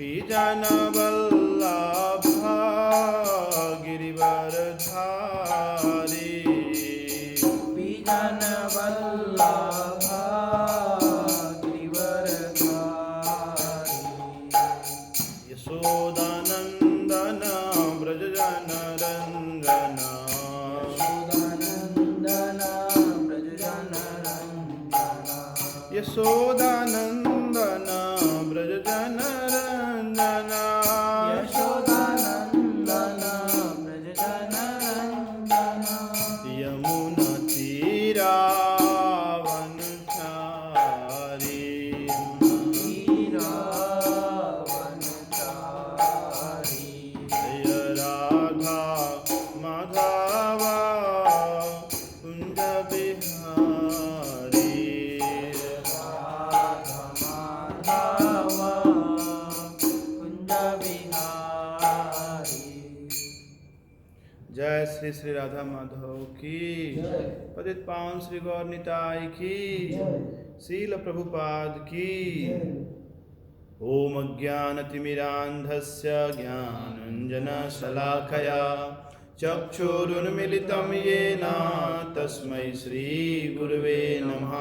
विजनवल्लभा गिरिवरधारी विजनवल्लभा गिरिवरधारी यशोदानन्दन व्रजजनरञ्जन यशोदानन्दन यशोदानन्दन यशोदानन्दन व्रजजनरञ्जन यमुनातीरावनचारी वीरावनचारी जय राधा माधव कुञ्ज बिहारी जय श्री श्री राधा माधव की पतित पावन श्री गौर निताई की शील प्रभुपाद की ओम अज्ञानतिमिरान्धस्य ज्ञानाञ्जनशलाकया चक्षुरुन्मिलितं येन तस्मै श्रीगुरुवे नमः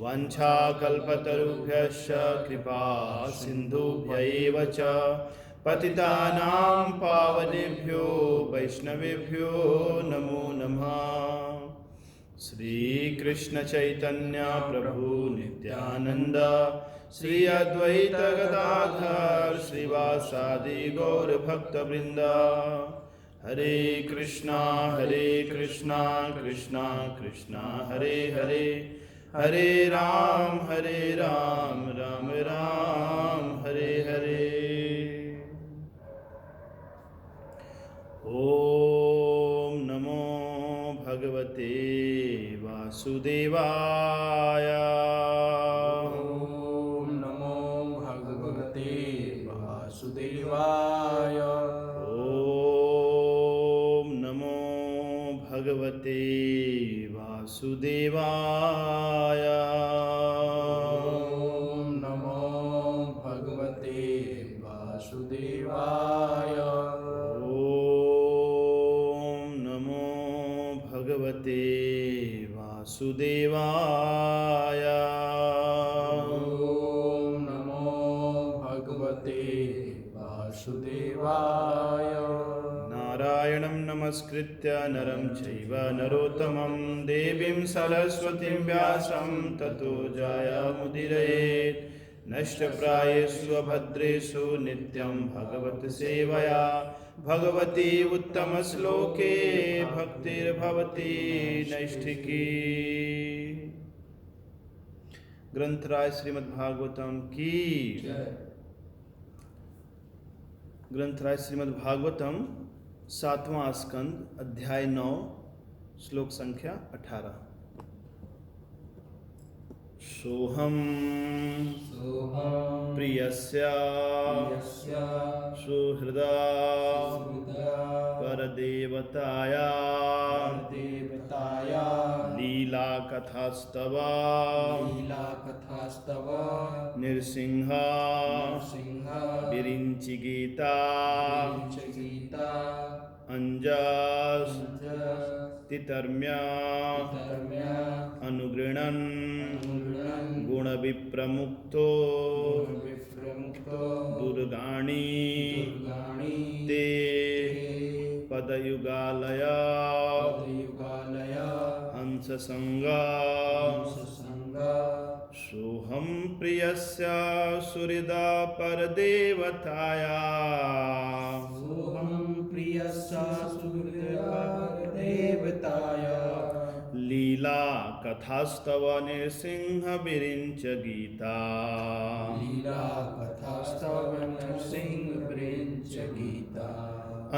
वाञ्छाकल्पतरुभ्यश्च कृपा सिन्धुभ्यैव च पतितानां पावनेभ्यो वैष्णवेभ्यो नमो नमः श्री कृष्ण चैतन्य प्रभु नित्यानंद श्री अद्वैत गदाधर श्रीवासादि गौर भक्त वृंद हरे कृष्णा कृष्णा कृष्णा हरे हरे हरे राम राम राम हरे हरे ओम नमो भगवते वासुदेवाय ओम नमो भगवते वासुदेवाय ओम नमो भगवते वासुदेवाय ओम नमो भगवते वासुदेवाय भगवते वासुदेवाय ओम नमो भगवते वासुदेवाय नारायणं नमस्कृत्य नरं चैव नरोत्तमं देवीं सरस्वतीं व्यासं ततो जयमुदीरयेत् नष्टप्रायेषु भद्रेषु नित्यं भगवत सेवया भगवती उत्तम श्लोके भक्तिर्भवती नैष्ठिकी। ग्रंथराज श्रीमद्भागवतम की ग्रंथराज श्रीमद्भागवतम 7वां स्कंद अध्याय 9 श्लोक संख्या 18। सोहम प्रियस्य सुहृदा परदेवताया लीला कथास्तव नृसिंह विरिंचि गीता अंजस तितर्म्य अनुगृणन् गुण विप्रमुक्तो दुर्गाणि ते पदयुगालय हंस संगा सोहम प्रियस्य सुहृदा परदेवताया लीला कथास्तव नृसिंह विरिंच गीता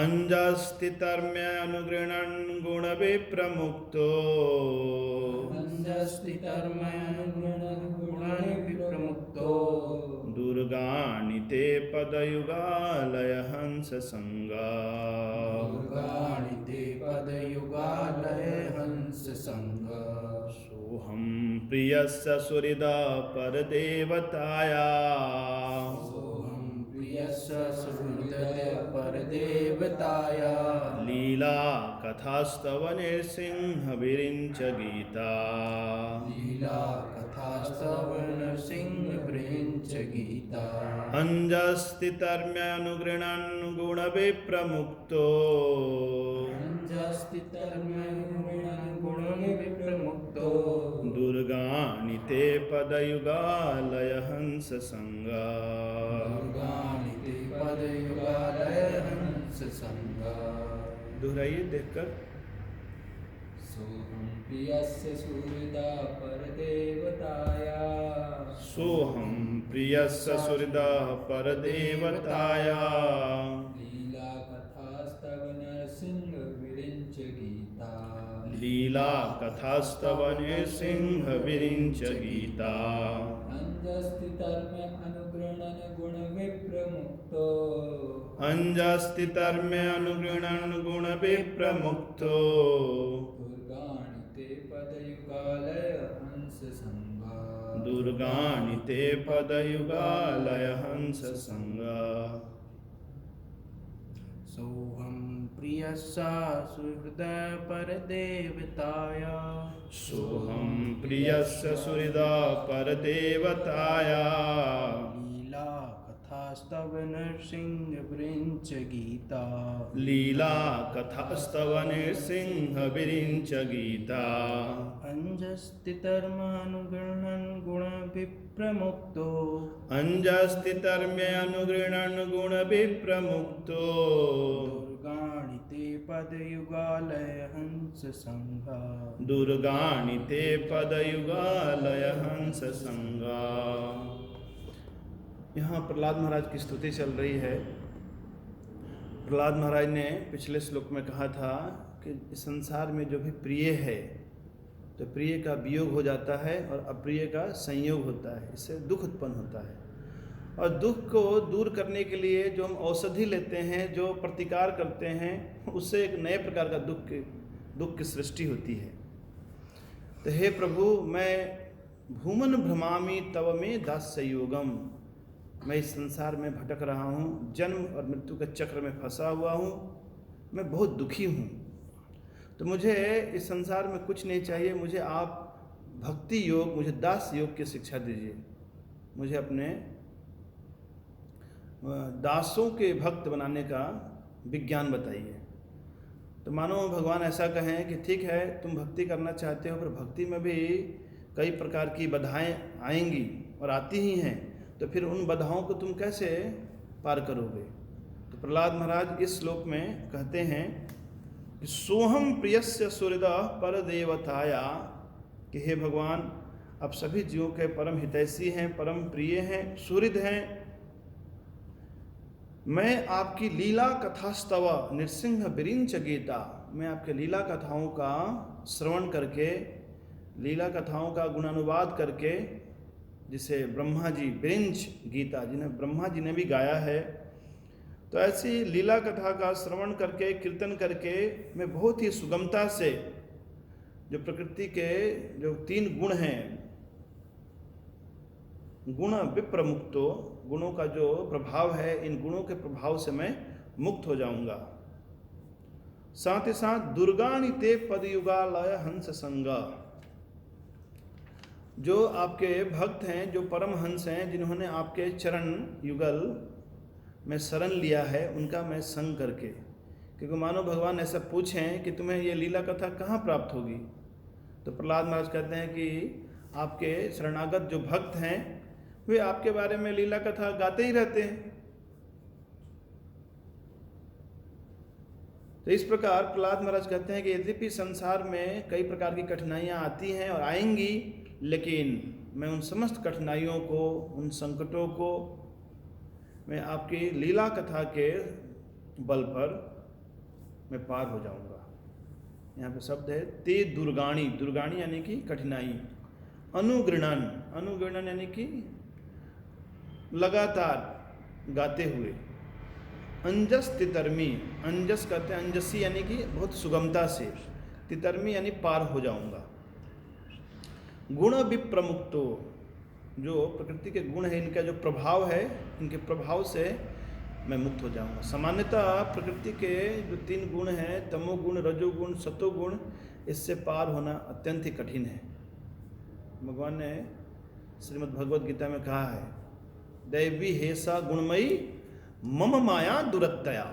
अंजस्तितर्म्य अनुगृणन् गुण विप्रमुक्तो दुर्गाणि ते पदयुगालय हंस संगा सोहम प्रियस्य सुहृदा परदेवताया देवताया लीला कथास्तव नृसिंह विरिंच गीता लीला कथास्तव नृसिंह विरिंच गीता अंजस्ति तर्म्यनुगृणन् गुणविप्रमुक्तो अंजस्ति गुणविप्रमुक्तो दुर्गाणि ते पदयुगालय हंस संगा दुर्गाणि ते पदयुगालय हंस संगा। दोहराइए देखकर। सोहं प्रियस्य सुहृदा परदेवताया सोहं प्रियस्य सुहृदा परदेवताया लीला कथास्तव नरसिंह विरिंच गीता लीला कथास्तव नृसिंह विरिंच गीता अंजस्ति तर्म्य अनुगृणन गुण विप्रमुक्तो अंजस्ति तर्म्य अनुगृणन् गुण विप्रमुक्तो दुर्गाणि ते पदयुगालय हंस संगा दुर्गाणि ते पदयुगालय हंस संगा। सोहं प्रियस्या सुहृदय परदेवताया सोहं प्रियस्य सुहृदा परदेवताया लीला कथास्तव नरसिंह विरिंच गीता लीला कथास्तव नृसिंह विरिंच गीता अंजस्ति तर्मानुगृह्णन् गुण विप्रमुक्तो अंजस्ति तर्म्य अनुगृणन् गुण विप्रमुक्तो दुर्गाणि ते पदयुगालय हंस संगा दुर्गाणि ते पदयुगालय हंस संगा। यहाँ प्रहलाद महाराज की स्तुति चल रही है। प्रहलाद महाराज ने पिछले श्लोक में कहा था कि इस संसार में जो भी प्रिय है तो प्रिय का वियोग हो जाता है और अप्रिय का संयोग होता है, इससे दुख उत्पन्न होता है। और दुख को दूर करने के लिए जो हम औषधि लेते हैं, जो प्रतिकार करते हैं, उससे एक नए प्रकार का दुख की सृष्टि होती है। तो हे प्रभु, मैं भूमन भ्रमामि तव में दास्ययोगम, मैं इस संसार में भटक रहा हूँ, जन्म और मृत्यु के चक्र में फंसा हुआ हूँ, मैं बहुत दुखी हूँ। तो मुझे इस संसार में कुछ नहीं चाहिए, मुझे आप भक्ति योग, मुझे दास योग की शिक्षा दीजिए, मुझे अपने दासों के भक्त बनाने का विज्ञान बताइए। तो मानो भगवान ऐसा कहें कि ठीक है, तुम भक्ति करना चाहते हो, पर भक्ति में भी कई प्रकार की बाधाएं आएंगी और आती ही हैं, तो फिर उन बाधाओं को तुम कैसे पार करोगे। तो प्रहलाद महाराज इस श्लोक में कहते हैं कि सोहम प्रियस्य सुहृदा पर देवताया, कि हे भगवान, आप सभी जीवों के परम हितैषी हैं, परम प्रिय हैं, सुहृद हैं। मैं आपकी लीला कथास्तव नृसिंह विरिंच गीता, मैं आपके लीला कथाओं का श्रवण करके, लीला कथाओं का गुणानुवाद करके, जिसे ब्रह्मा जी विरिंच गीता, जिन्हें ब्रह्मा जी ने भी गाया है, तो ऐसी लीला कथा का श्रवण करके, कीर्तन करके मैं बहुत ही सुगमता से जो प्रकृति के जो 3 गुण हैं, गुण विप्रमुक्तो, गुणों का जो प्रभाव है, इन गुणों के प्रभाव से मैं मुक्त हो जाऊंगा। साथ ही साथ दुर्गाणि ते पदयुगालय हंस संगा, जो आपके भक्त हैं, जो परम हंस हैं, जिन्होंने आपके चरण युगल में शरण लिया है, उनका मैं संग करके, क्योंकि मानो भगवान ऐसा पूछें कि तुम्हें ये लीला कथा कहाँ प्राप्त होगी, तो प्रहलाद महाराज कहते हैं कि आपके शरणागत जो भक्त हैं वे आपके बारे में लीला कथा गाते ही रहते हैं। तो इस प्रकार प्रहलाद महाराज कहते हैं कि यद्यपि संसार में कई प्रकार की कठिनाइयाँ आती हैं और आएंगी, लेकिन मैं उन समस्त कठिनाइयों को, उन संकटों को मैं आपकी लीला कथा के बल पर मैं पार हो जाऊंगा। यहाँ पे शब्द है ते दुर्गाणी, दुर्गाणी यानी कि कठिनाई, अनुगृणन, अनुगृणन यानी कि लगातार गाते हुए, अंजस तितर्मी, अंजस कहते हैं अंजसी यानी कि बहुत सुगमता से, तितर्मी यानी पार हो जाऊंगा। गुण विप्रमुक्तो, जो प्रकृति के गुण है, इनका जो प्रभाव है, इनके प्रभाव से मैं मुक्त हो जाऊंगा। सामान्यतः प्रकृति के जो 3 गुण हैं, तमोगुण, रजोगुण, सतोगुण, इससे पार होना अत्यंत ही कठिन है। भगवान ने श्रीमद् भगवद गीता में कहा है, दैवी हेसा गुणमयी मम माया दुरत्तया,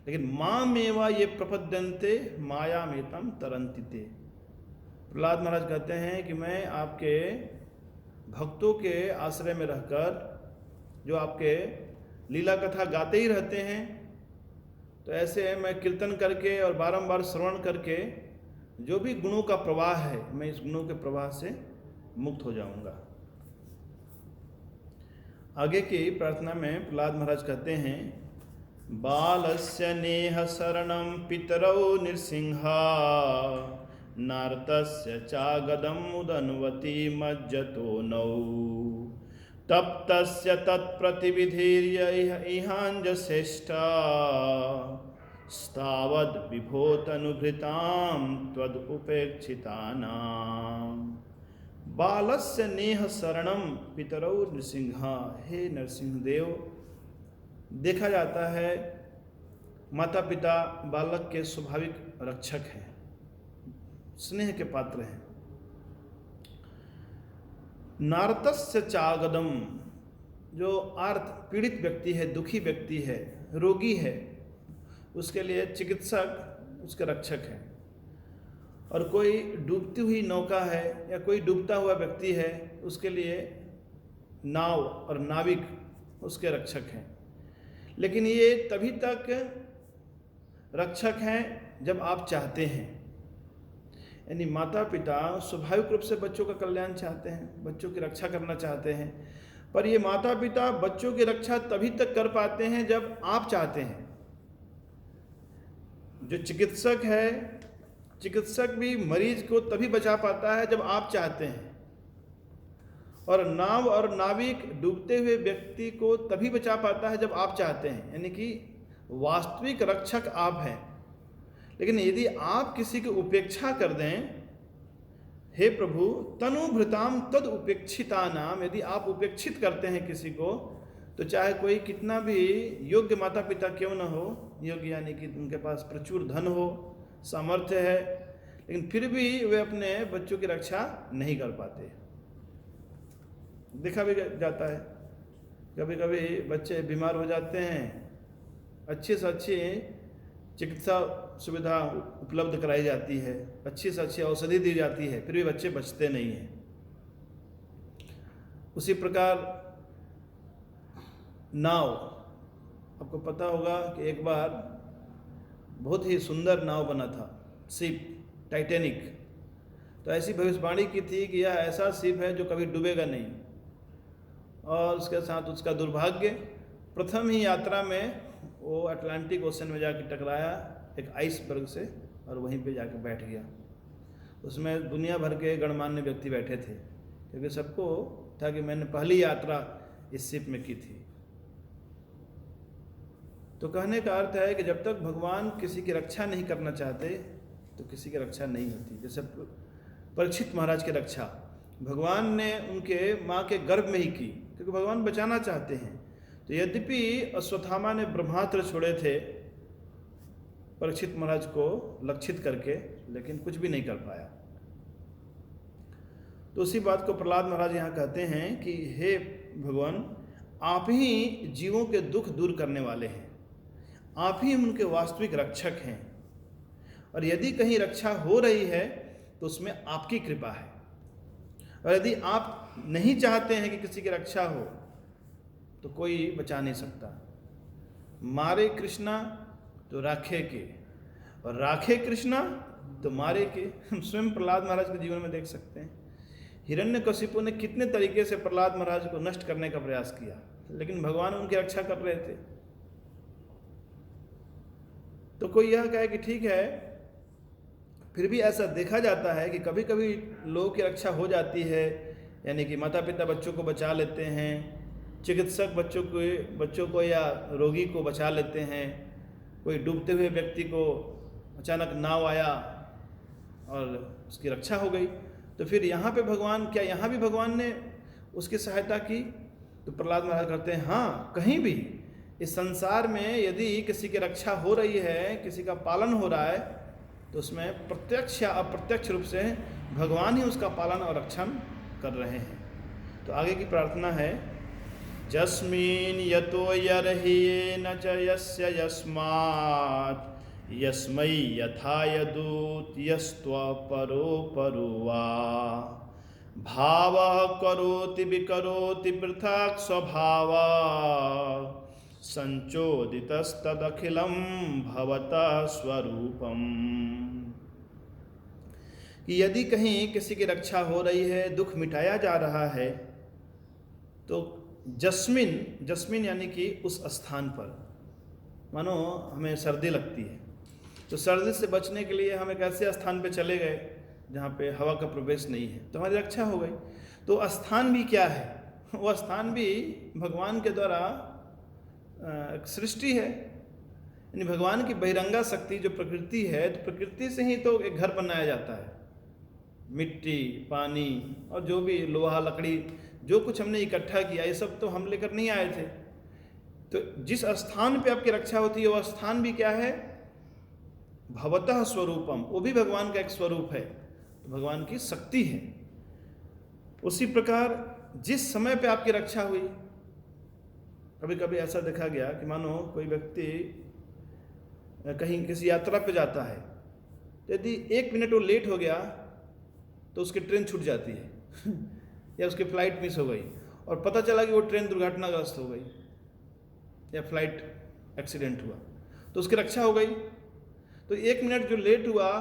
लेकिन माँ मेवा ये प्रपद्यन्ते माया मेतम तरंति ते। प्रहलाद महाराज कहते हैं कि मैं आपके भक्तों के आश्रय में रहकर, जो आपके लीला कथा गाते ही रहते हैं, तो ऐसे मैं कीर्तन करके और बारंबार श्रवण करके जो भी गुणों का प्रवाह है, मैं इस गुणों के प्रवाह से मुक्त हो जाऊंगा। आगे की प्रार्थना में प्रहलाद महाराज कहते हैं, बालस्य नेह शरणं पितरौ नृसिंहा नारदस्य चागदम उदन्वती मज्जतो नौ तप्तस्य तत्प्रतिविधीर्य इहांजश्रेष्ठा स्तावद् विभोतनुभृतां त्वदुपेक्षितानां। बालस्य नेह शरणम पितरौ नृसिंहा। हे नरसिंहदेव, देखा जाता है माता पिता बालक के स्वाभाविक रक्षक हैं, स्नेह के पात्र हैं। नारतस्य चागदम, जो आर्त पीड़ित व्यक्ति है, दुखी व्यक्ति है, रोगी है, उसके लिए चिकित्सक उसके रक्षक है। और कोई डूबती हुई नौका है या कोई डूबता हुआ व्यक्ति है, उसके लिए नाव और नाविक उसके रक्षक हैं। लेकिन ये तभी तक रक्षक हैं जब आप चाहते हैं। यानी माता पिता स्वाभाविक रूप से बच्चों का कल्याण चाहते हैं, बच्चों की रक्षा करना चाहते हैं, पर ये माता पिता बच्चों की रक्षा तभी तक कर पाते हैं जब आप चाहते हैं। जो चिकित्सक है, चिकित्सक भी मरीज को तभी बचा पाता है जब आप चाहते हैं। और नाव और नाविक डूबते हुए व्यक्ति को तभी बचा पाता है जब आप चाहते हैं। यानी कि वास्तविक रक्षक आप हैं। लेकिन यदि आप किसी की उपेक्षा कर दें, हे प्रभु तनुभृताम तद उपेक्षिता नाम, यदि आप उपेक्षित करते हैं किसी को, तो चाहे कोई कितना भी योग्य माता पिता क्यों न हो, योग्य यानी कि उनके पास प्रचुर धन हो, सामर्थ्य है, लेकिन फिर भी वे अपने बच्चों की रक्षा नहीं कर पाते। देखा भी जाता है, कभी कभी बच्चे बीमार हो जाते हैं, अच्छी से अच्छी चिकित्सा सुविधा उपलब्ध कराई जाती है, अच्छी से अच्छी औषधि दी जाती है, फिर भी बच्चे बचते नहीं हैं। उसी प्रकार नाव, आपको पता होगा कि एक बार बहुत ही सुंदर नाव बना था, शिप टाइटैनिक। तो ऐसी भविष्यवाणी की थी कि यह ऐसा शिप है जो कभी डूबेगा नहीं। और उसके साथ उसका दुर्भाग्य, प्रथम ही यात्रा में वो अटलांटिक ओशन में जाकर टकराया एक आइसबर्ग से, और वहीं पे जाकर बैठ गया। उसमें दुनिया भर के गणमान्य व्यक्ति बैठे थे, क्योंकि सबको था कि मैंने पहली यात्रा इस शिप में की थी। तो कहने का अर्थ है कि जब तक भगवान किसी की रक्षा नहीं करना चाहते तो किसी की रक्षा नहीं होती। जैसे परीक्षित महाराज की रक्षा भगवान ने उनके माँ के गर्भ में ही की, क्योंकि भगवान बचाना चाहते हैं। तो यद्यपि अश्वत्थामा ने ब्रह्मास्त्र छोड़े थे परीक्षित महाराज को लक्षित करके, लेकिन कुछ भी नहीं कर पाया। तो उसी बात को प्रहलाद महाराज यहाँ कहते हैं कि हे भगवान, आप ही जीवों के दुख दूर करने वाले हैं, आप ही उनके वास्तविक रक्षक हैं। और यदि कहीं रक्षा हो रही है तो उसमें आपकी कृपा है। और यदि आप नहीं चाहते हैं कि किसी की रक्षा हो तो कोई बचा नहीं सकता। मारे कृष्णा तो राखे के, और राखे कृष्णा तो मारे के। हम स्वयं प्रहलाद महाराज के जीवन में देख सकते हैं, हिरण्यकशिपु ने कितने तरीके से प्रहलाद महाराज को नष्ट करने का प्रयास किया, लेकिन भगवान उनकी रक्षा कर रहे थे। तो कोई यह कहे कि ठीक है, फिर भी ऐसा देखा जाता है कि कभी कभी लोगों की रक्षा हो जाती है। यानी कि माता पिता बच्चों को बचा लेते हैं, चिकित्सक बच्चों को या रोगी को बचा लेते हैं, कोई डूबते हुए व्यक्ति को अचानक नाव आया और उसकी रक्षा हो गई। तो फिर यहाँ पे भगवान, क्या यहाँ भी भगवान ने उसकी सहायता की? तो प्रहलाद महाराज कहते हैं हाँ, कहीं भी इस संसार में यदि किसी की रक्षा हो रही है, किसी का पालन हो रहा है, तो उसमें प्रत्यक्ष या अप्रत्यक्ष रूप से भगवान ही उसका पालन और रक्षण कर रहे हैं। तो आगे की प्रार्थना है, जस्मिन् यतो यर्हि न च यस्य यस्मात् यस्मै यथा यदूत यस्त्वपरो परो वा भावः करोति विकरोति पृथक् स्वभावा संचोदितस्तदखिलं भवतः स्वरूपम। कि यदि कहीं किसी की रक्षा हो रही है, दुख मिटाया जा रहा है, तो जस्मिन यानी कि उस स्थान पर, मानो हमें सर्दी लगती है, तो सर्दी से बचने के लिए हम एक ऐसे स्थान पे चले गए जहाँ पे हवा का प्रवेश नहीं है, तो हमारी रक्षा हो गई। तो स्थान भी क्या है? वो स्थान भी भगवान के द्वारा एक सृष्टि है, यानी भगवान की बहिरंगा शक्ति जो प्रकृति है, तो प्रकृति से ही तो एक घर बनाया जाता है। मिट्टी, पानी और जो भी लोहा, लकड़ी, जो कुछ हमने इकट्ठा किया, ये सब तो हम लेकर नहीं आए थे। तो जिस स्थान पे आपकी रक्षा होती है, वह स्थान भी क्या है? भवतः स्वरूपम, वो भी भगवान का एक स्वरूप है, तो भगवान की शक्ति है। उसी प्रकार जिस समय पे आपकी रक्षा हुई, कभी कभी ऐसा देखा गया कि मानो कोई व्यक्ति कहीं किसी यात्रा पे जाता है, तो यदि 1 मिनट वो लेट हो गया तो उसकी ट्रेन छूट जाती है या उसकी फ्लाइट मिस हो गई और पता चला कि वो ट्रेन दुर्घटनाग्रस्त हो गई या फ्लाइट एक्सीडेंट हुआ, तो उसकी रक्षा हो गई। तो 1 मिनट जो लेट हुआ,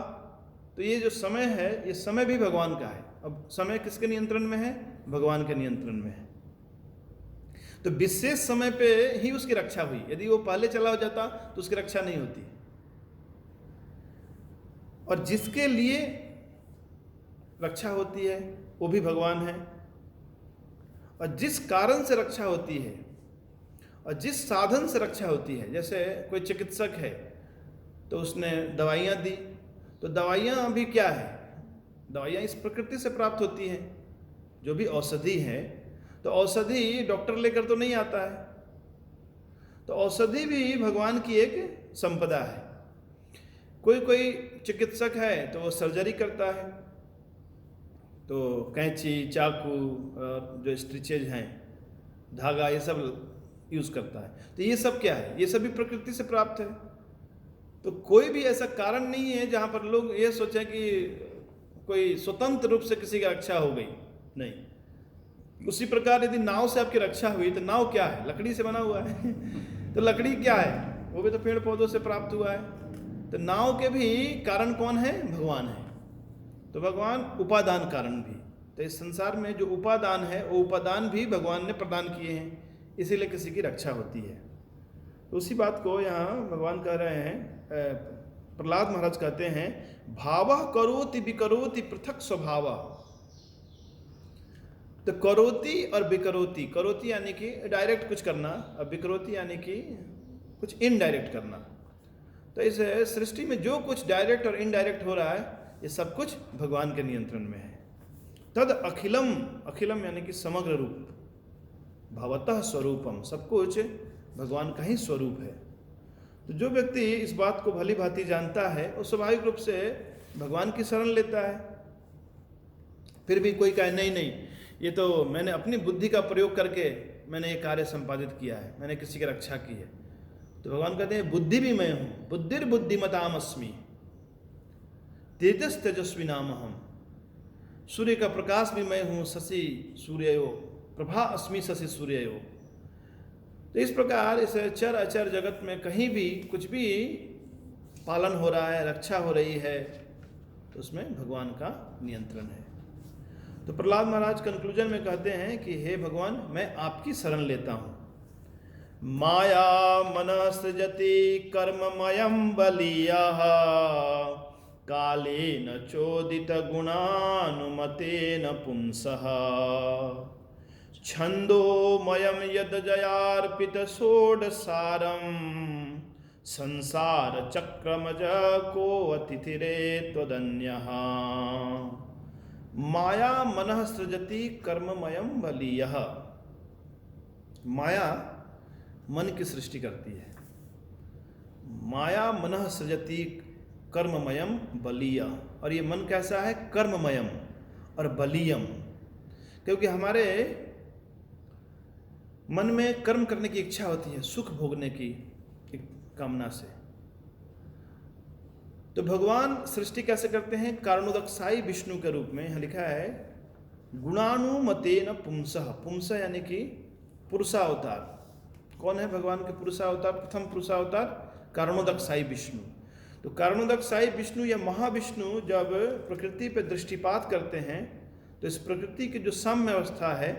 तो ये जो समय है, ये समय भी भगवान का है। अब समय किसके नियंत्रण में है? भगवान के नियंत्रण में है। तो विशेष समय पे ही उसकी रक्षा हुई, यदि वो पहले चला हो जाता तो उसकी रक्षा नहीं होती। और जिसके लिए रक्षा होती है वो भी भगवान है, और जिस कारण से रक्षा होती है और जिस साधन से रक्षा होती है, जैसे कोई चिकित्सक है तो उसने दवाइयाँ दी, तो दवाइयाँ भी क्या है? दवाइयाँ इस प्रकृति से प्राप्त होती हैं। जो भी औषधि है, तो औषधि डॉक्टर लेकर तो नहीं आता है, तो औषधि भी भगवान की एक संपदा है। कोई चिकित्सक है तो वो सर्जरी करता है, तो कैंची, चाकू और जो स्टिचेज हैं, धागा, ये सब यूज़ करता है। तो ये सब क्या है? ये सब भी प्रकृति से प्राप्त है। तो कोई भी ऐसा कारण नहीं है जहाँ पर लोग ये सोचें कि कोई स्वतंत्र रूप से किसी की रक्षा हो गई, नहीं। उसी प्रकार यदि नाव से आपकी रक्षा हुई, तो नाव क्या है? लकड़ी से बना हुआ है तो लकड़ी क्या है? वो भी तो पेड़ पौधों से प्राप्त हुआ है। तो नाव के भी कारण कौन है? भगवान है। तो भगवान उपादान कारण भी। तो इस संसार में जो उपादान है, वो उपादान भी भगवान ने प्रदान किए हैं, इसीलिए किसी की रक्षा होती है। तो उसी बात को यहाँ भगवान कह रहे हैं, प्रहलाद महाराज कहते हैं, भावः करोति विकरोति पृथक स्वभावा। तो करोति और विकरोति, करोति यानी कि डायरेक्ट कुछ करना, और विकरोति यानी कि कुछ इनडायरेक्ट करना। तो इस सृष्टि में जो कुछ डायरेक्ट और इनडायरेक्ट हो रहा है, ये सब कुछ भगवान के नियंत्रण में है। तद अखिलम, अखिलम यानी कि समग्र रूप, भवतः स्वरूपम, सब कुछ भगवान का ही स्वरूप है। तो जो व्यक्ति इस बात को भली भांति जानता है, वो स्वाभाविक रूप से भगवान की शरण लेता है। फिर भी कोई कहे नहीं, ये तो मैंने अपनी बुद्धि का प्रयोग करके मैंने ये कार्य संपादित किया है, मैंने किसी की रक्षा की है, तो भगवान कहते हैं बुद्धि भी मैं हूँ, बुद्धिर्बुद्धिमताम अस्मि, तेजस तेजस्वी नाम हम, सूर्य का प्रकाश भी मैं हूँ, शशि सूर्यो प्रभा अस्मि शशि सूर्यो। तो इस प्रकार इस चर अचर जगत में कहीं भी कुछ भी पालन हो रहा है, रक्षा हो रही है, तो उसमें भगवान का नियंत्रण है। तो प्रहलाद महाराज कंक्लूजन में कहते हैं कि हे भगवान, मैं आपकी शरण लेता हूँ। माया मनः सृजति कर्ममयं बलीयः कालेन चोदित गुणानुमतेन पुंसः छंदोमयं यद जयार्पित षोडसारं संसार चक्रमज को अतिथिरे त्वदन्यः। माया मनः सृजति कर्ममयं बलीयः। माया मन की सृष्टि करती है। माया मनः सृजति कर्ममयम बलीय, और ये मन कैसा है? कर्ममयम और बलीयम, क्योंकि हमारे मन में कर्म करने की इच्छा होती है, सुख भोगने की कामना से। तो भगवान सृष्टि कैसे करते हैं? कारणोदकसाई विष्णु के रूप में। यहाँ लिखा है गुणानुमतेन पुंसः, पुंसः यानी कि पुरुषावतार। कौन है भगवान के पुरुषावतार? प्रथम पुरुषावतार कारणोदकसाई विष्णु। तो कारणोदकसाई विष्णु या महाविष्णु जब प्रकृति पर दृष्टिपात करते हैं तो इस प्रकृति की जो साम्य अवस्था है,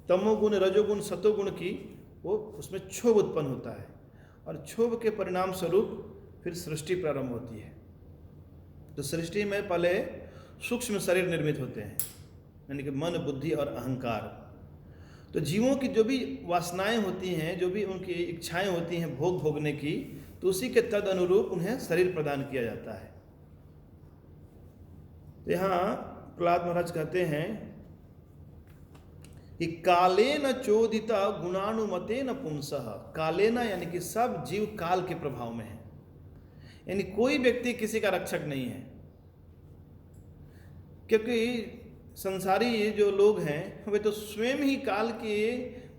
तमोगुण रजोगुण सतोगुण की, वो उसमें क्षोभ उत्पन्न होता है, और क्षोभ के परिणाम स्वरूप फिर सृष्टि प्रारंभ होती है। तो सृष्टि में पहले सूक्ष्म शरीर निर्मित होते हैं, यानी कि मन, बुद्धि और अहंकार। तो जीवों की जो भी वासनाएं होती हैं, जो भी उनकी इच्छाएं होती हैं भोग भोगने की, तो उसी के तद अनुरूप उन्हें शरीर प्रदान किया जाता है। तो यहाँ प्रहलाद महाराज कहते हैं कि कालेन चोदिता गुणानुमतेन पुंसः। कालेन यानी कि सब जीव काल के प्रभाव में है, यानी कोई व्यक्ति किसी का रक्षक नहीं है, क्योंकि संसारी जो लोग हैं वे तो स्वयं ही काल के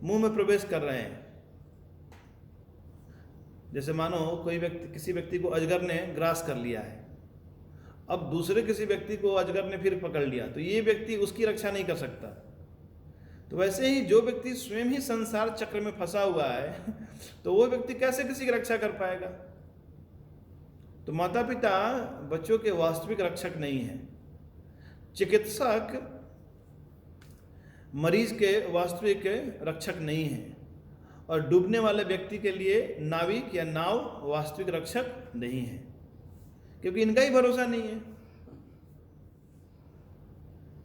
मुंह में प्रवेश कर रहे हैं। जैसे मानो कोई व्यक्ति, किसी व्यक्ति को अजगर ने ग्रास कर लिया है, अब दूसरे किसी व्यक्ति को अजगर ने फिर पकड़ लिया, तो ये व्यक्ति उसकी रक्षा नहीं कर सकता। तो वैसे ही जो व्यक्ति स्वयं ही संसार चक्र में फंसा हुआ है तो वो व्यक्ति कैसे किसी की रक्षा कर पाएगा? तो माता पिता बच्चों के वास्तविक रक्षक नहीं है, चिकित्सक मरीज के वास्तविक रक्षक नहीं है, और डूबने वाले व्यक्ति के लिए नाविक या नाव वास्तविक रक्षक नहीं है, क्योंकि इनका ही भरोसा नहीं है।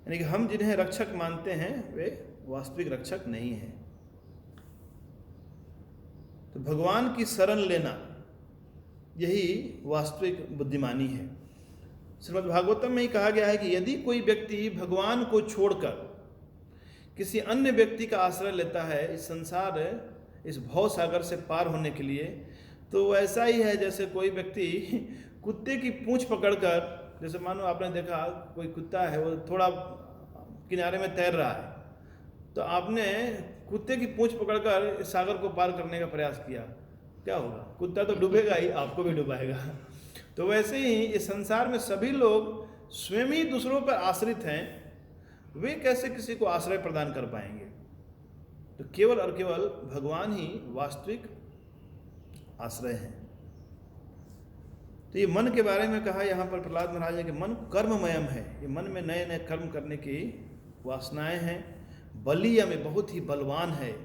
यानी कि हम जिन्हें रक्षक मानते हैं वे वास्तविक रक्षक नहीं है। तो भगवान की शरण लेना यही वास्तविक बुद्धिमानी है। श्रीमद् भागवतम में ही कहा गया है कि यदि कोई व्यक्ति भगवान को छोड़कर किसी अन्य व्यक्ति का आश्रय लेता है इस संसार, इस भव सागर से पार होने के लिए, तो ऐसा ही है जैसे कोई व्यक्ति कुत्ते की पूंछ पकड़कर, जैसे मानो आपने देखा कोई कुत्ता है वो थोड़ा किनारे में तैर रहा है, तो आपने कुत्ते की पूंछ पकड़कर इस सागर को पार करने का प्रयास किया, क्या होगा? कुत्ता तो डूबेगा ही, आपको भी डुबाएगा। तो वैसे ही इस संसार में सभी लोग स्वयं ही दूसरों पर आश्रित हैं, वे कैसे किसी को आश्रय प्रदान कर पाएंगे? तो केवल और केवल भगवान ही वास्तविक आश्रय हैं। तो ये मन के बारे में कहा यहाँ पर प्रहलाद महाराज ने कि मन कर्ममयम है, ये मन में नए नए कर्म करने की वासनाएं हैं। बलीय में बहुत ही बलवान है।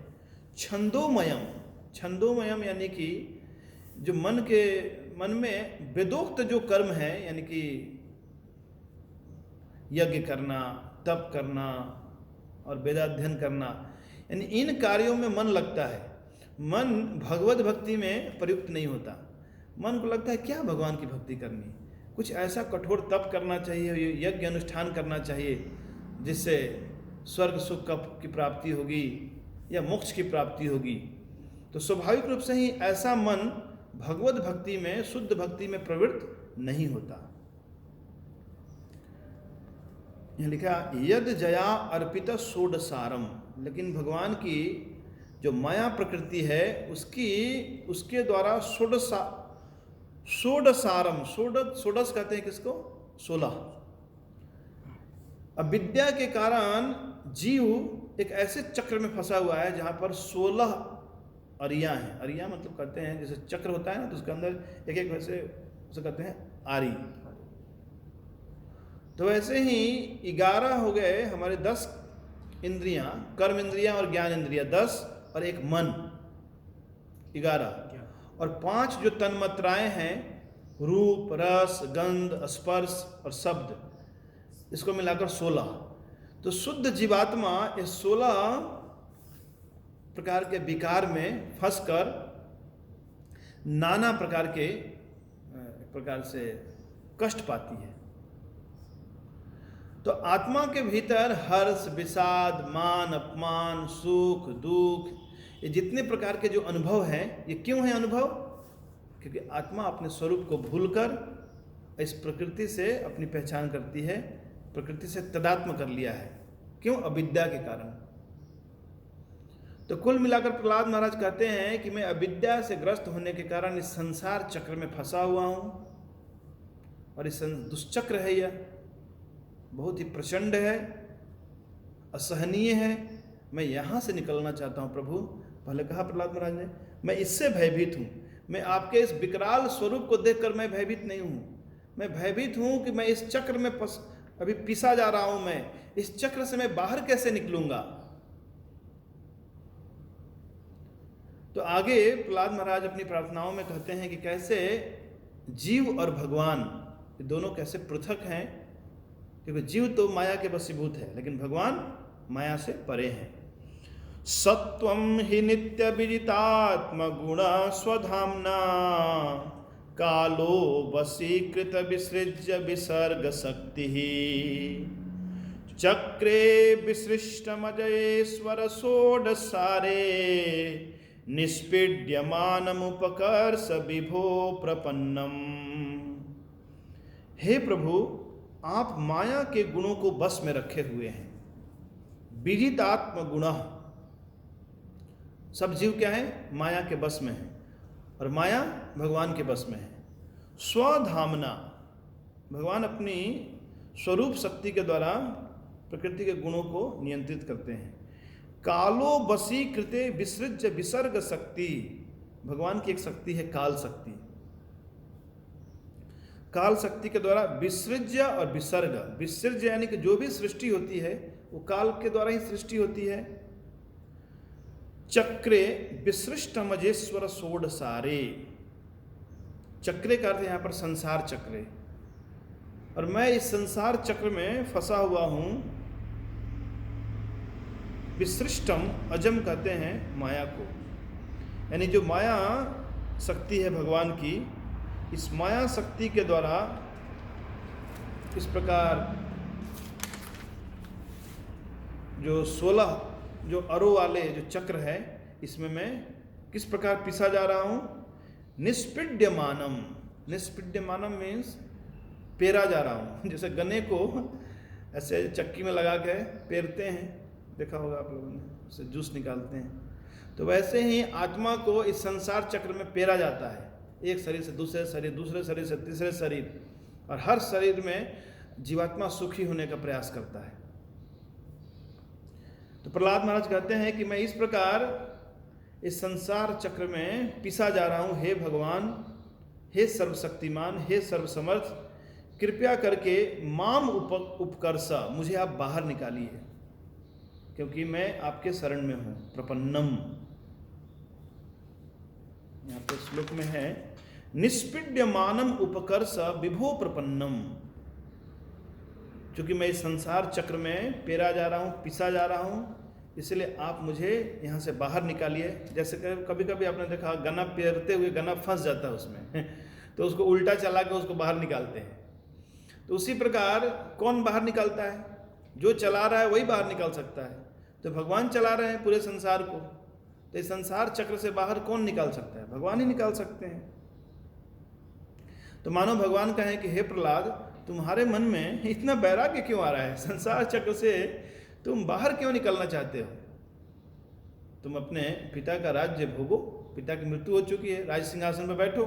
छंदोमयम, छंदोमयम यानी कि जो मन में वेदोक्त जो कर्म है, यानी कि यज्ञ करना, तप करना और वेदाध्ययन करना, यानी इन कार्यों में मन लगता है। मन भगवत भक्ति में प्रयुक्त नहीं होता। मन को लगता है क्या भगवान की भक्ति करनी, कुछ ऐसा कठोर तप करना चाहिए, यज्ञ अनुष्ठान करना चाहिए जिससे स्वर्ग सुख की प्राप्ति होगी या मोक्ष की प्राप्ति होगी। तो स्वाभाविक रूप से ही ऐसा मन भगवत भक्ति में, शुद्ध भक्ति में प्रवृत्त नहीं होता। यहाँ लिखा यद जया अर्पित षोडसारम, लेकिन भगवान की जो माया प्रकृति है उसके द्वारा षोडसारम, षोडश कहते हैं किसको? 16। अविद्या के कारण जीव एक ऐसे चक्र में फंसा हुआ है जहां पर 16 अरिया हैं। अरिया मतलब कहते हैं जैसे चक्र होता है ना, तो उसके अंदर एक एक वैसे उसे कहते हैं आरी। तो वैसे ही 11 हो गए हमारे 10 इंद्रियां, कर्म इंद्रियां और ज्ञान इंद्रियां 10, और एक मन 11, और 5 जो तन्मात्राएं हैं, रूप, रस, गंध, स्पर्श और शब्द, इसको मिलाकर 16। तो शुद्ध जीवात्मा इस 16 प्रकार के विकार में फंसकर नाना प्रकार से कष्ट पाती है। तो आत्मा के भीतर हर्ष, विषाद, मान, अपमान, सुख, दुख, ये जितने प्रकार के जो अनुभव हैं, ये क्यों है अनुभव? क्योंकि आत्मा अपने स्वरूप को भूलकर इस प्रकृति से अपनी पहचान करती है, प्रकृति से तदात्म कर लिया है। क्यों? अविद्या के कारण। तो कुल मिलाकर प्रहलाद महाराज कहते हैं कि मैं अविद्या से ग्रस्त होने के कारण इस संसार चक्र में फंसा हुआ हूं, और इस दुष्चक्र है, यह बहुत ही प्रचंड है, असहनीय है। मैं यहां से निकलना चाहता हूं प्रभु। पहले कहा प्रहलाद महाराज ने, मैं इससे भयभीत हूं। मैं आपके इस विकराल स्वरूप को देखकर मैं भयभीत नहीं हूं। मैं भयभीत हूं कि मैं इस चक्र में अभी पिसा जा रहा हूं। मैं इस चक्र से मैं बाहर कैसे निकलूंगा? तो आगे प्रहलाद महाराज अपनी प्रार्थनाओं में कहते हैं कि कैसे जीव और भगवान ये दोनों कैसे पृथक हैं, क्योंकि जीव तो माया के वशीभूत है, लेकिन भगवान माया से परे हैं। सत्वं हि नित्य विजितात्म गुण स्वधाम्ना कालो वशीकृत विसृज्य विसर्ग शक्ति चक्रे विसृष्टमजयेश्वर षोडशारे निष्पीड्यमानमुपकर्ष विभो प्रपन्नम। हे प्रभु, आप माया के गुणों को बस में रखे हुए हैं। विजितात्म गुण, सब जीव क्या है? माया के बस में है, और माया भगवान के बस में है। स्वधामना, भगवान अपनी स्वरूप शक्ति के द्वारा प्रकृति के गुणों को नियंत्रित करते हैं। कालो वशीकृते विसृज्य विसर्ग शक्ति, भगवान की एक शक्ति है काल शक्ति। काल शक्ति के द्वारा विसृज्य और विसर्ग, विसर्ज्य यानी कि जो भी सृष्टि होती है वो काल के द्वारा ही सृष्टि होती है। चक्रे विसृष्टमजेश्वर षोडशारे, चक्रे का अर्थ यहां पर संसार चक्रे, और मैं इस संसार चक्र में फंसा हुआ हूं। विसृष्टम, अजम कहते हैं माया को, यानी जो माया शक्ति है भगवान की, इस माया शक्ति के द्वारा इस प्रकार जो 16 जो अरो वाले जो चक्र है, इसमें मैं किस प्रकार पिसा जा रहा हूं? निष्पीड्यमानम, निष्पीड्यमानम मीन्स पेरा जा रहा हूं। जैसे गन्ने को ऐसे चक्की में लगा के पेरते हैं, देखा होगा आप लोगों ने, उससे जूस निकालते हैं। तो वैसे ही आत्मा को इस संसार चक्र में पेरा जाता है, एक शरीर से दूसरे शरीर, दूसरे शरीर से तीसरे शरीर, और हर शरीर में जीवात्मा सुखी होने का प्रयास करता है। तो प्रहलाद महाराज कहते हैं कि मैं इस प्रकार इस संसार चक्र में पिसा जा रहा हूं। हे भगवान, हे सर्वशक्तिमान, हे सर्वसमर्थ, कृपया करके माम उपकर्ष, मुझे आप बाहर निकालिए, क्योंकि मैं आपके शरण में हूं। प्रपन्नम, यहाँ पे श्लोक में है निष्पीड्यमानम उपकर्ष विभो प्रपन्नम, क्योंकि मैं इस संसार चक्र में पेरा जा रहा हूँ, पिसा जा रहा हूँ, इसलिए आप मुझे यहाँ से बाहर निकालिए। जैसे कभी कभी आपने देखा गन्ना पेरते हुए गन्ना फंस जाता है उसमें तो उसको उल्टा चला के उसको बाहर निकालते हैं। तो उसी प्रकार कौन बाहर निकालता है? जो चला रहा है वही बाहर निकाल सकता है। तो भगवान चला रहे हैं पूरे संसार को, तो इस संसार चक्र से बाहर कौन निकाल सकता है? भगवान ही निकाल सकते हैं। तो मानो भगवान कहें कि हे प्रहलाद, तुम्हारे मन में इतना वैराग्य क्यों आ रहा है? संसार चक्र से तुम बाहर क्यों निकलना चाहते हो? तुम अपने पिता का राज्य भोगो, पिता की मृत्यु हो चुकी है, राज सिंहासन पर बैठो,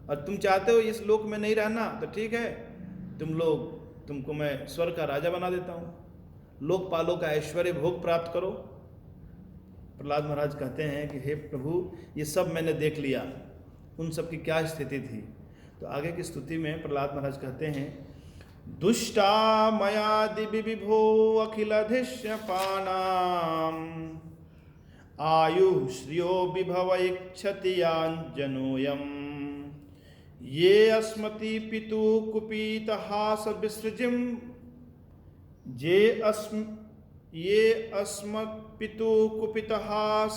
और तुम चाहते हो इस लोक में नहीं रहना, तो ठीक है, तुमको मैं स्वर्ग का राजा बना देता हूँ, लोकपालों का ऐश्वर्य भोग प्राप्त करो। प्रहलाद महाराज कहते हैं कि हे प्रभु, ये सब मैंने देख लिया, उन सब की क्या स्थिति थी। तो आगे की स्तुति में प्रहलाद महाराज कहते हैं, दुष्टा मया दिवि विभो अखिलधिष्यपानाम् आयु श्रियो विभव इच्छति याञ्जनोऽयम् ये अस्मति पितु कुपितहास विसृजिं ये अस्मत् पितु कुपितहास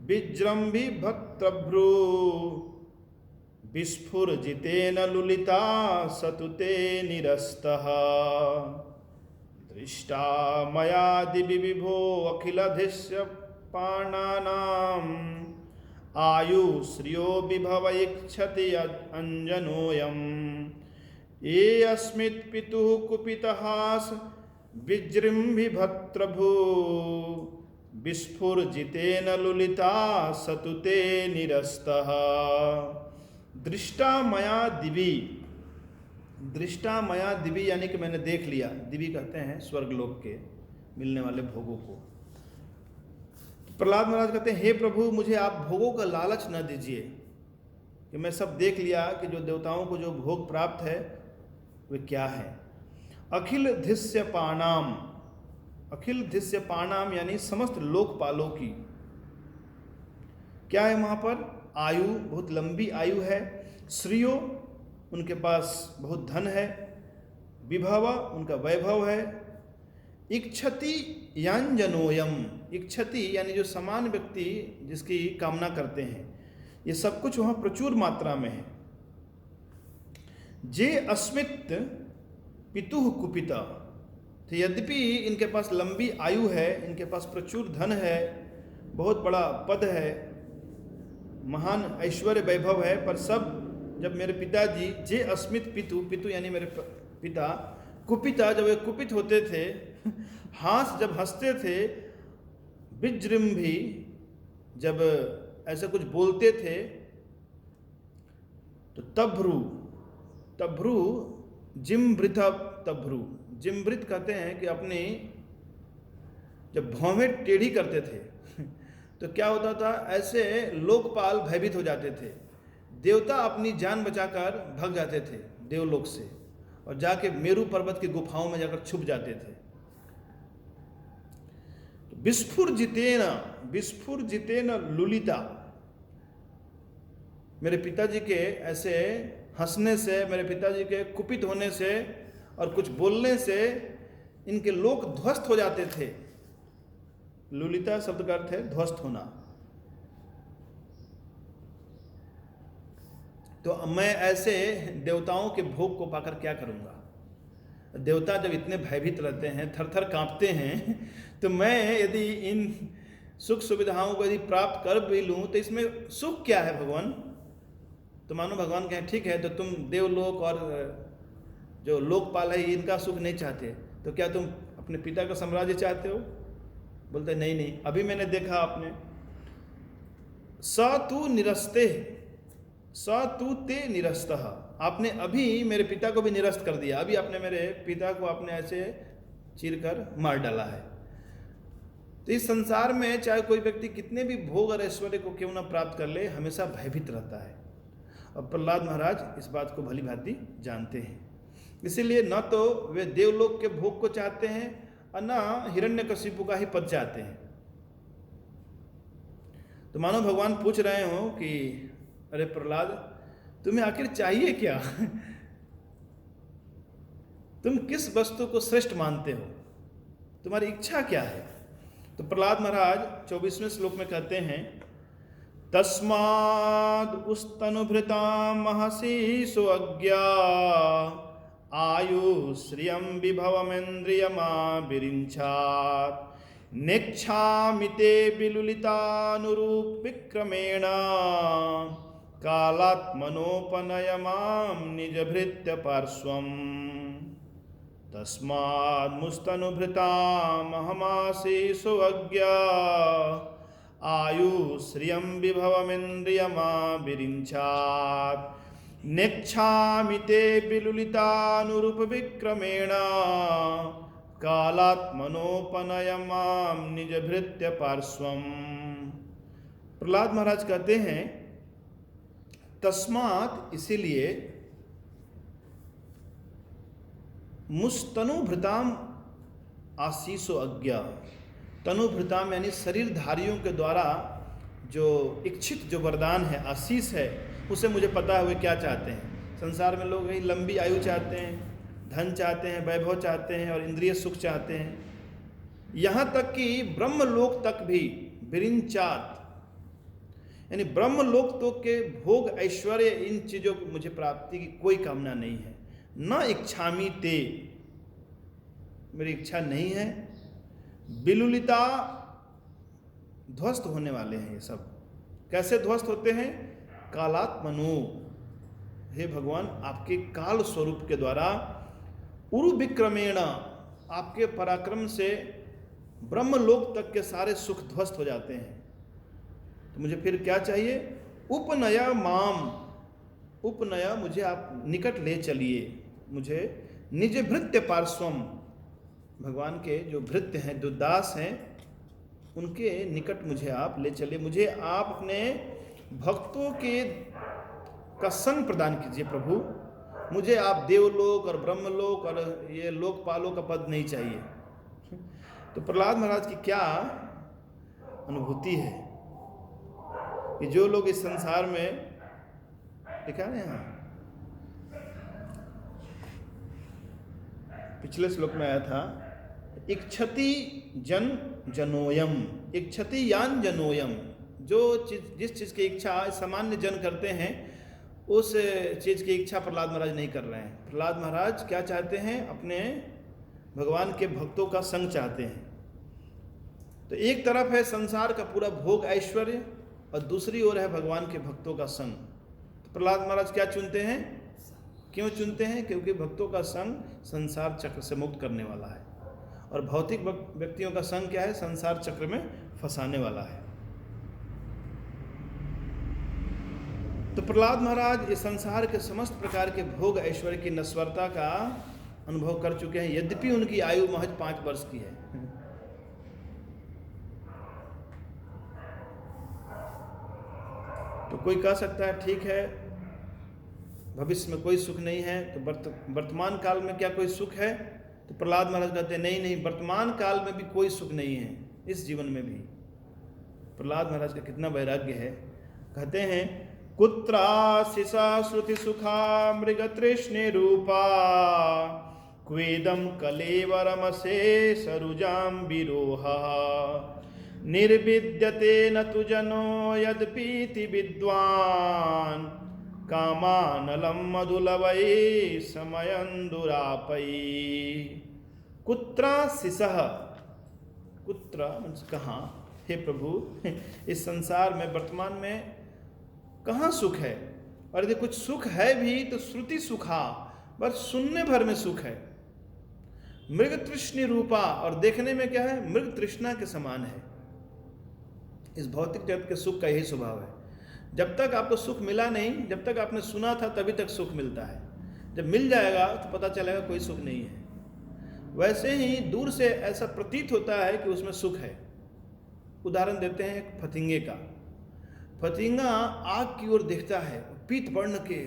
विजृंभि भक्तभ्रू विस्फुरजितेन लुलिता सतुते निरस्तः दृष्टा मया दिवि विभो अखिलधिष्य पाणानाम् आयु श्रियो विभव इच्छति अंजनोयम् ये अस्मित् पितुः कुपितहास विजृम्भिभत्रभू विस्फुर्जितेन लुलिता सतुते निरस्तः। दृष्टा मया दिवि, दृष्टा मया दिवि यानी कि मैंने देख लिया। दिवि कहते हैं स्वर्गलोक के मिलने वाले भोगों को। प्रहलाद महाराज कहते हैं, हे प्रभु, मुझे आप भोगों का लालच न दीजिए कि मैं सब देख लिया कि जो देवताओं को जो भोग प्राप्त है वे क्या है। अखिल धिस्य पाणाम, अखिल धिस्य पाणाम यानी समस्त लोकपालों की क्या है वहां पर? आयु, बहुत लंबी आयु है। श्रियो, उनके पास बहुत धन है। विभव, उनका वैभव है। इच्छति यांजनोयम, इच्छति यानी जो समान व्यक्ति जिसकी कामना करते हैं, ये सब कुछ वहां प्रचुर मात्रा में है। जे अस्मित पितुः कुपिता, तो यद्यपि इनके पास लंबी आयु है, इनके पास प्रचुर धन है, बहुत बड़ा पद है, महान ऐश्वर्य वैभव है, पर सब जब मेरे पिताजी जे अस्मित पितु, पितु यानी मेरे पिता, कुपिता जब वे कुपित होते थे, हास जब हंसते थे, विजृंभी जब ऐसा कुछ बोलते थे, तो तभ्रू, तभ्रू जिम्भृत, तभ्रू जिम्भृत कहते हैं कि अपनी जब भौवें टेढ़ी करते थे तो क्या होता था, ऐसे लोकपाल भयभीत हो जाते थे। देवता अपनी जान बचाकर भाग जाते थे देवलोक से और जाके मेरू पर्वत की गुफाओं में जाकर छुप जाते थे। विस्फुर्जितेन, विस्फुर्जितेन लुलिता, मेरे पिताजी के ऐसे हंसने से, मेरे पिताजी के कुपित होने से और कुछ बोलने से इनके लोक ध्वस्त हो जाते थे। लुलिता शब्द का अर्थ है ध्वस्त होना। तो मैं ऐसे देवताओं के भोग को पाकर क्या करूंगा? देवता जब इतने भयभीत रहते हैं, थर थर कांपते हैं, तो मैं यदि इन सुख सुविधाओं को यदि प्राप्त कर भी लूं तो इसमें सुख क्या है भगवान? तो मानो भगवान कहें ठीक है, तो तुम देवलोक और जो लोकपाल है इनका सुख नहीं चाहते, तो क्या तुम अपने पिता का साम्राज्य चाहते हो? बोलते नहीं नहीं, अभी मैंने देखा आपने स तू निरस्ते, स तू ते निरस्तः, आपने अभी मेरे पिता को भी निरस्त कर दिया। अभी आपने मेरे पिता को आपने ऐसे चीर कर मार डाला है। तो इस संसार में चाहे कोई व्यक्ति कितने भी भोग और ऐश्वर्य को क्यों ना प्राप्त कर ले, हमेशा भयभीत रहता है। और प्रहलाद महाराज इस बात को भली भांति जानते हैं। इसीलिए न तो वे देवलोक के भोग को चाहते हैं और न हिरण्यकशिपु का ही पद चाहते हैं। तो मानो भगवान पूछ रहे हो कि अरे प्रहलाद, तुम्हें आखिर चाहिए क्या? तुम किस वस्तु को श्रेष्ठ मानते हो? तुम्हारी इच्छा क्या है? तो प्रहलाद महाराज 24वें श्लोक में कहते हैं, तस्माद् उस्तनुभृतां महसी सुअज्ञा आयु श्रियं विभवमेन्द्रियमा विरिञ्चात् नेच्छामि ते विलुलितानुरूप विक्रमेण कालात्मनोपनय मां निजभृत्य पार्श्वम् तस्मान्मुस्तनुभृतामहमासि सुअज्ञा आयु श्रियं विभवमेन्द्रियमा विरिञ्चात् नेच्छामि ते विलुलितानुरूप विक्रमेण कालात्मनोपनय मां निजभृत्य पार्श्वम्। प्रहलाद महाराज कहते हैं, तस्मात् इसीलिए, मुस्तनुभृताम आशीषो अज्ञा, तनुभृताम यानी शरीरधारियों के द्वारा जो इच्छित जो वरदान है, आशीष है, उसे मुझे पता है वे क्या चाहते हैं। संसार में लोग यही लंबी आयु चाहते हैं, धन चाहते हैं, वैभव चाहते हैं और इंद्रिय सुख चाहते हैं। यहाँ तक कि ब्रह्मलोक तक भी विरिंचात यानी ब्रह्मलोक तो के भोग ऐश्वर्य इन चीज़ों की मुझे प्राप्ति की कोई कामना नहीं है। न इच्छामि ते, मेरी इच्छा नहीं है। विलुलिता ध्वस्त होने वाले हैं ये सब। कैसे ध्वस्त होते हैं? कालात्मनु, हे भगवान आपके काल स्वरूप के द्वारा, उरु विक्रमेण, आपके पराक्रम से ब्रह्मलोक तक के सारे सुख ध्वस्त हो जाते हैं। तो मुझे फिर क्या चाहिए? उपनया माम, उपनया, मुझे आप निकट ले चलिए, मुझे निज भृत्य पार्श्वम, भगवान के जो भृत्य हैं, जो दास हैं, उनके निकट मुझे आप ले चलिए, मुझे आप अपने भक्तों के का संग प्रदान कीजिए प्रभु। मुझे आप देवलोक और ब्रह्मलोक और ये लोकपालों का पद नहीं चाहिए। तो प्रहलाद महाराज की क्या अनुभूति है कि जो लोग इस संसार में, लिखा ना यहाँ पिछले श्लोक में आया था, इच्छति जन जनोयम, इच्छति यान जनोयम, जो चीज, जिस चीज की इच्छा सामान्य जन करते हैं उस चीज की इच्छा प्रहलाद महाराज नहीं कर रहे हैं। प्रहलाद महाराज क्या चाहते हैं? अपने भगवान के भक्तों का संग चाहते हैं। तो एक तरफ है संसार का पूरा भोग ऐश्वर्य और दूसरी ओर है भगवान के भक्तों का संग। तो प्रहलाद महाराज क्या चुनते हैं? क्यों चुनते हैं? क्योंकि भक्तों का संग संसार चक्र से मुक्त करने वाला है और भौतिक व्यक्तियों का संग क्या है? संसार चक्र में फंसाने वाला है। तो प्रहलाद महाराज इस संसार के समस्त प्रकार के भोग ऐश्वर्य की नश्वरता का अनुभव कर चुके हैं, यद्यपि उनकी आयु महज 5 वर्ष की है। तो कोई कह सकता है ठीक है, भविष्य में कोई सुख नहीं है, तो वर्तमान काल में क्या कोई सुख है? तो प्रहलाद महाराज कहते हैं नहीं नहीं, वर्तमान काल में भी कोई सुख नहीं है, इस जीवन में भी। प्रहलाद महाराज का कितना वैराग्य है। कहते हैं कुत्रासिसा श्रुति सुखा मृग तृष्णे रूपा क्वेदम कलेवरमसे सरुजाम विरोहा निर्विद्यते न तु जनो यद्पीति विद्वान् कामानलम मधुलवै समयंदुरापै। कुत्रासिसः, कुत्र कहाँ, हे प्रभु इस संसार में वर्तमान में कहाँ सुख है? और यदि कुछ सुख है भी तो श्रुति सुखा, बस सुनने भर में सुख है। मृग तृष्णि रूपा, और देखने में क्या है? मृग तृष्णा के समान है। इस भौतिक जगत के सुख का यही स्वभाव है। जब तक आपको सुख मिला नहीं, जब तक आपने सुना था तभी तक सुख मिलता है, जब मिल जाएगा तो पता चलेगा कोई सुख नहीं है। वैसे ही दूर से ऐसा प्रतीत होता है कि उसमें सुख है। उदाहरण देते हैं एक फतिंगे का। फतिंगा आग की ओर देखता है, पीत वर्ण के,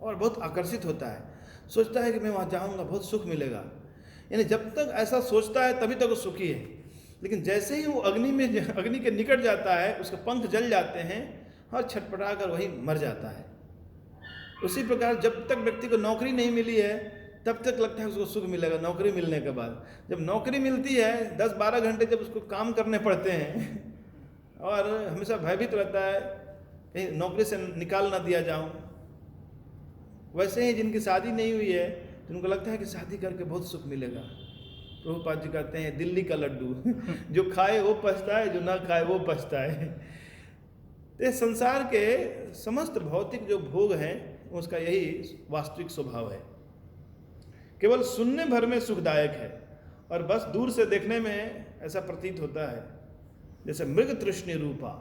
और बहुत आकर्षित होता है, सोचता है कि मैं वहाँ जाऊँगा, बहुत सुख मिलेगा। यानी जब तक ऐसा सोचता है तभी तक वो सुखी है, लेकिन जैसे ही वो अग्नि के निकट जाता है, उसके पंख जल जाते हैं और छटपटा कर वहीं मर जाता है। उसी प्रकार जब तक व्यक्ति को नौकरी नहीं मिली है तब तक लगता है उसको सुख मिलेगा। नौकरी मिलने के बाद जब नौकरी मिलती है, 10-12 घंटे जब उसको काम करने पड़ते हैं और हमेशा भयभीत रहता है कहीं नौकरी से निकाल ना दिया जाऊं। वैसे ही जिनकी शादी नहीं हुई है तो उनको लगता है कि शादी करके बहुत सुख मिलेगा। प्रभुपाद जी कहते हैं दिल्ली का लड्डू जो खाए वो पछता है, जो ना खाए वो पछता है। तो संसार के समस्त भौतिक जो भोग हैं उसका यही वास्तविक स्वभाव है, केवल सुनने भर में सुखदायक है और बस दूर से देखने में ऐसा प्रतीत होता है जैसे मृग तृष्णि रूपा।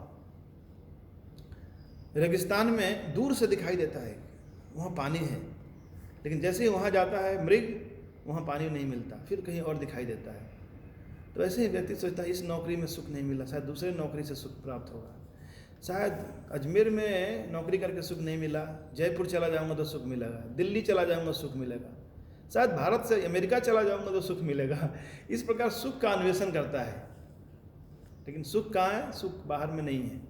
रेगिस्तान में दूर से दिखाई देता है वहाँ पानी है, लेकिन जैसे ही वहाँ जाता है मृग, वहाँ पानी नहीं मिलता, फिर कहीं और दिखाई देता है। तो ऐसे ही व्यक्ति सोचता है इस नौकरी में सुख नहीं मिला, शायद दूसरे नौकरी से सुख प्राप्त होगा। शायद अजमेर में नौकरी करके सुख नहीं मिला, जयपुर चला जाऊंगा तो सुख मिलेगा, दिल्ली चला जाऊंगा सुख मिलेगा, शायद भारत से अमेरिका चला जाऊंगा तो सुख मिलेगा। इस प्रकार सुख का अन्वेषण करता है, लेकिन सुख कहाँ है? सुख बाहर में नहीं है।